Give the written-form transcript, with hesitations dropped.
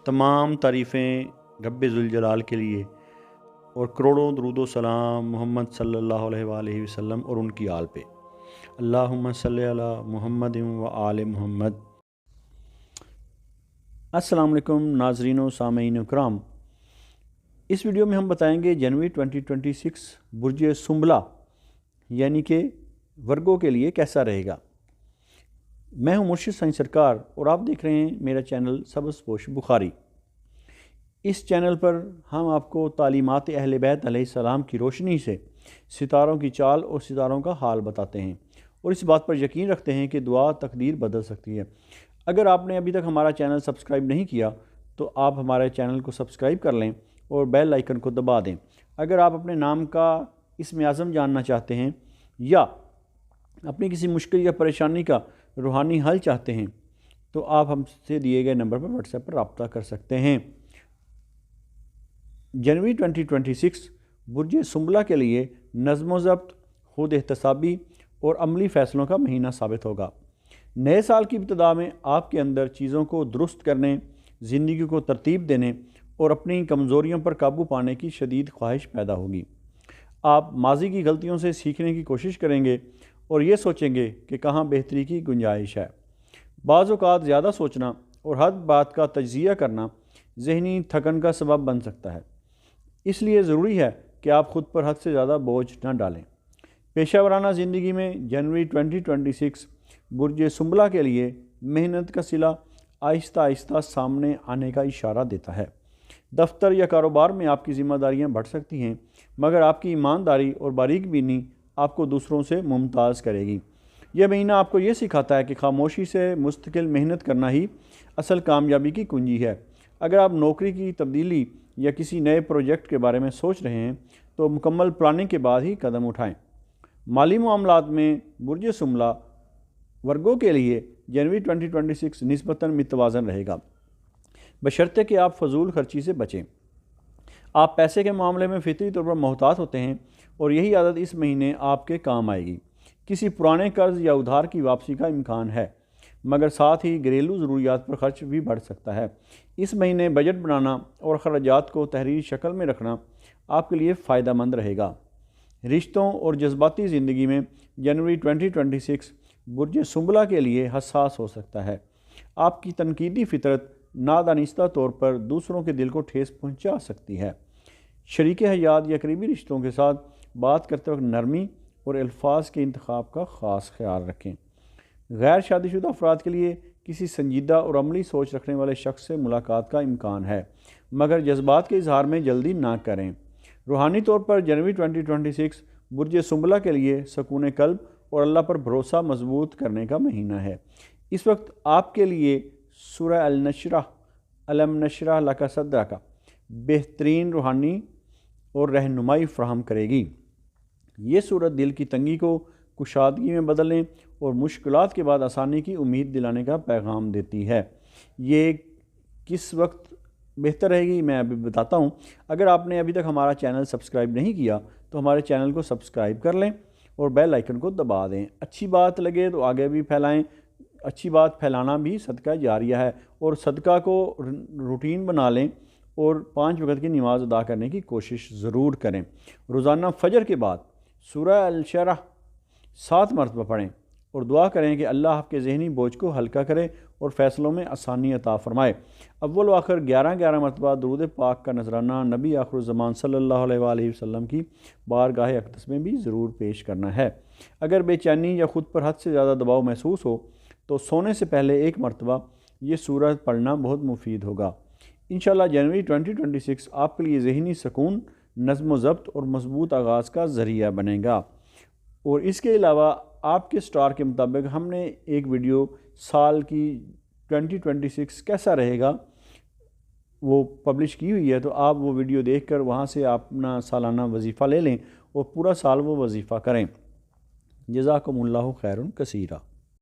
تمام تعریفیں رب ذوالجلال کے لیے اور کروڑوں درود و سلام محمد صلی اللہ علیہ وآلہ وسلم اور ان کی آل پہ۔ اللہم صلی علی محمد و آل محمد۔ السلام علیکم ناظرین و سامعین اکرام، اس ویڈیو میں ہم بتائیں گے جنوری 2026 برج سنبلہ یعنی کہ ورگو کے لیے کیسا رہے گا۔ میں ہوں مرشد سائیں سرکار اور آپ دیکھ رہے ہیں میرا چینل سبز پوش بخاری۔ اس چینل پر ہم آپ کو تعلیمات اہل بیت علیہ السلام کی روشنی سے ستاروں کی چال اور ستاروں کا حال بتاتے ہیں اور اس بات پر یقین رکھتے ہیں کہ دعا تقدیر بدل سکتی ہے۔ اگر آپ نے ابھی تک ہمارا چینل سبسکرائب نہیں کیا تو آپ ہمارے چینل کو سبسکرائب کر لیں اور بیل آئیکن کو دبا دیں۔ اگر آپ اپنے نام کا اسم اعظم جاننا چاہتے ہیں یا اپنی کسی مشکل یا پریشانی کا روحانی حل چاہتے ہیں تو آپ ہم سے دیے گئے نمبر پر واٹس ایپ پر رابطہ کر سکتے ہیں۔ جنوری 2026 برج سنبلہ کے لیے نظم و ضبط، خود احتسابی اور عملی فیصلوں کا مہینہ ثابت ہوگا۔ نئے سال کی ابتدا میں آپ کے اندر چیزوں کو درست کرنے، زندگی کو ترتیب دینے اور اپنی کمزوریوں پر قابو پانے کی شدید خواہش پیدا ہوگی۔ آپ ماضی کی غلطیوں سے سیکھنے کی کوشش کریں گے اور یہ سوچیں گے کہ کہاں بہتری کی گنجائش ہے۔ بعض اوقات زیادہ سوچنا اور ہر بات کا تجزیہ کرنا ذہنی تھکن کا سبب بن سکتا ہے، اس لیے ضروری ہے کہ آپ خود پر حد سے زیادہ بوجھ نہ ڈالیں۔ پیشہ ورانہ زندگی میں جنوری 2026 برج سنبلہ کے لیے محنت کا صلہ آہستہ آہستہ سامنے آنے کا اشارہ دیتا ہے۔ دفتر یا کاروبار میں آپ کی ذمہ داریاں بڑھ سکتی ہیں، مگر آپ کی ایمانداری اور باریک بینی آپ کو دوسروں سے ممتاز کرے گی۔ یہ مہینہ آپ کو یہ سکھاتا ہے کہ خاموشی سے مستقل محنت کرنا ہی اصل کامیابی کی کنجی ہے۔ اگر آپ نوکری کی تبدیلی یا کسی نئے پروجیکٹ کے بارے میں سوچ رہے ہیں تو مکمل پلاننگ کے بعد ہی قدم اٹھائیں۔ مالی معاملات میں برج سنبلہ ورگو کے لیے جنوری 2026 نسبتاً متوازن رہے گا، بشرطے کہ آپ فضول خرچی سے بچیں۔ آپ پیسے کے معاملے میں فطری طور پر محتاط ہوتے ہیں اور یہی عادت اس مہینے آپ کے کام آئے گی۔ کسی پرانے قرض یا ادھار کی واپسی کا امکان ہے، مگر ساتھ ہی گھریلو ضروریات پر خرچ بھی بڑھ سکتا ہے۔ اس مہینے بجٹ بنانا اور اخراجات کو تحریری شکل میں رکھنا آپ کے لیے فائدہ مند رہے گا۔ رشتوں اور جذباتی زندگی میں جنوری 2026 برج سنبلہ کے لیے حساس ہو سکتا ہے۔ آپ کی تنقیدی فطرت نادانستہ طور پر دوسروں کے دل کو ٹھیس پہنچا سکتی ہے۔ شریک حیات یا قریبی رشتوں کے ساتھ بات کرتے وقت نرمی اور الفاظ کے انتخاب کا خاص خیال رکھیں۔ غیر شادی شدہ افراد کے لیے کسی سنجیدہ اور عملی سوچ رکھنے والے شخص سے ملاقات کا امکان ہے، مگر جذبات کے اظہار میں جلدی نہ کریں۔ روحانی طور پر جنوری 2026 برج سنبلہ کے لیے سکون قلب اور اللہ پر بھروسہ مضبوط کرنے کا مہینہ ہے۔ اس وقت آپ کے لیے سورہ النشرح الم نشرح لک صدرک بہترین روحانی اور رہنمائی فراہم کرے گی۔ یہ صورت دل کی تنگی کو کشادگی میں بدلنے اور مشکلات کے بعد آسانی کی امید دلانے کا پیغام دیتی ہے۔ یہ کس وقت بہتر رہے گی میں ابھی بتاتا ہوں۔ اگر آپ نے ابھی تک ہمارا چینل سبسکرائب نہیں کیا تو ہمارے چینل کو سبسکرائب کر لیں اور بیل آئیکن کو دبا دیں۔ اچھی بات لگے تو آگے بھی پھیلائیں۔ اچھی بات پھیلانا بھی صدقہ جاریہ ہے اور صدقہ کو روٹین بنا لیں اور 5 وقت کی نماز ادا کرنے کی کوشش ضرور کریں۔ روزانہ فجر کے بعد سورہ الشرح 7 مرتبہ پڑھیں اور دعا کریں کہ اللہ آپ کے ذہنی بوجھ کو ہلکا کرے اور فیصلوں میں آسانی عطا فرمائے۔ اول و آخر 11 مرتبہ درود پاک کا نذرانہ نبی آخر الزمان صلی اللہ علیہ وآلہ وسلم کی بارگاہ اقدس میں بھی ضرور پیش کرنا ہے۔ اگر بے چینی یا خود پر حد سے زیادہ دباؤ محسوس ہو تو سونے سے پہلے 1 مرتبہ یہ سورت پڑھنا بہت مفید ہوگا۔ انشاءاللہ جنوری 2026 آپ کے لیے ذہنی سکون، نظم و ضبط اور مضبوط آغاز کا ذریعہ بنے گا۔ اور اس کے علاوہ آپ کے سٹار کے مطابق ہم نے ایک ویڈیو سال کی 2026 کیسا رہے گا وہ پبلش کی ہوئی ہے، تو آپ وہ ویڈیو دیکھ کر وہاں سے اپنا سالانہ وظیفہ لے لیں اور پورا سال وہ وظیفہ کریں۔ جزاکم اللہ خیر کثیرا۔